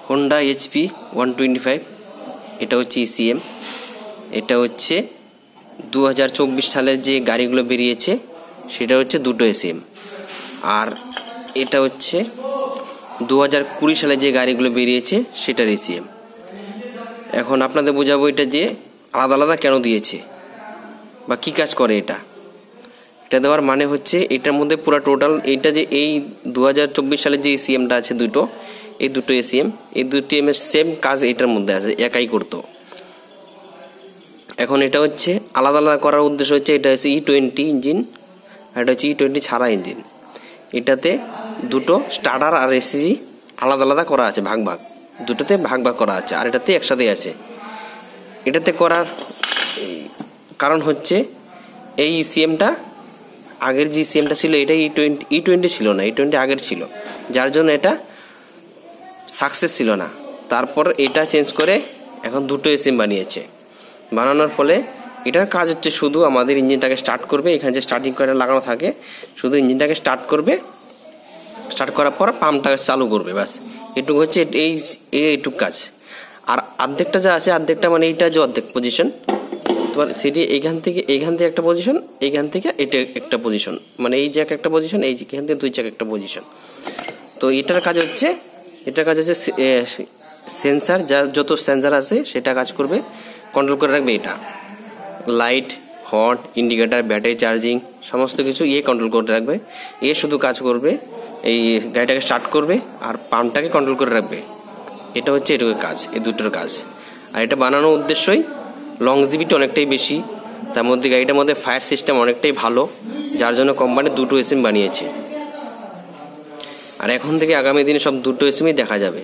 Honda HP 125, এটা হচ্ছে ECM. এটা হচ্ছে 2024 সালের যে গাড়িগুলো বেরিয়েছে সেটা হচ্ছে দুটো এসিএম। আর এটা হচ্ছে 2020 সালে যে গাড়িগুলো বেরিয়েছে সেটার এসিএম। এখন আপনাদের বোঝাবো এটা যে আলাদা আলাদা কেন দিয়েছে বা কি কাজ করে এটা দেওয়ার মানে হচ্ছে এটার মধ্যে পুরো টোটাল এইটা যে এই 2024 সালের যে এসিএমটা আছে এই দুটো এসিএম, এই দুটি এম এর সেম কাজ এটার মধ্যে আছে, একাই করতো। এখন এটা হচ্ছে আলাদা আলাদা করার উদ্দেশ্য হচ্ছে এটা হচ্ছে E20 ইঞ্জিন আর এটা হচ্ছে E20 ছাড়া ইঞ্জিন। এটাতে দুটো স্টার্টার আর এসিজি আলাদা আলাদা করা আছে, দুটোতে ভাগ করা আছে, আর এটাতে একসাথে আছে। এটাতে করার কারণ হচ্ছে এই ইসিএমটা আগের যে ইসিএমটা ছিল এটা E20 ছিল না, E20 আগের ছিল, যার জন্য এটা সাকসেস ছিল না। তারপর এটা চেঞ্জ করে এখন দুটো এসিএম বানানোর ফলে এটার কাজ হচ্ছে শুধু আমাদের ইঞ্জিনটাকে স্টার্ট করবে, এখানে যে স্টার্টিং করে লাগানো থাকে, শুধু ইঞ্জিনটাকে স্টার্ট করার পর পাম্পটাকে চালু করবে, ব্যাস এটুকু হচ্ছে এইটুকু কাজ। আর অর্ধেকটা যা আছে, অর্ধেকটা মানে এইটা যে অর্ধেক পজিশন তোমার, সেটি এইখান থেকে একটা পজিশন, এইখান থেকে এটা একটা পজিশন, মানে এই যে একটা পজিশন, এইখান থেকে দুই চাক একটা পজিশন। তো এটার কাজ হচ্ছে সেন্সার, যত সেন্সার আছে সেটা কাজ করবে, কন্ট্রোল করে রাখবে। এটা light, horn, indicator, battery charging সমস্ত কিছু কন্ট্রোল করে রাখবে। শুধু কাজ করবে এই গাড়িটাকে স্টার্ট করবে আর পাম্পটাকে কন্ট্রোল করে রাখবে। এটা হচ্ছে এটুকু কাজ, এই দুটোর কাজ। আর এটা বানানোর উদ্দেশ্যই লংজিভিটি অনেকটাই বেশি, তার মধ্যে গাড়িটার মধ্যে ফায়ার সিস্টেম অনেকটাই ভালো, যার জন্য কোম্পানি দুটো এসিএম বানিয়েছে। আর এখন থেকে আগামী দিনে সব দুটো এসিএমই দেখা যাবে।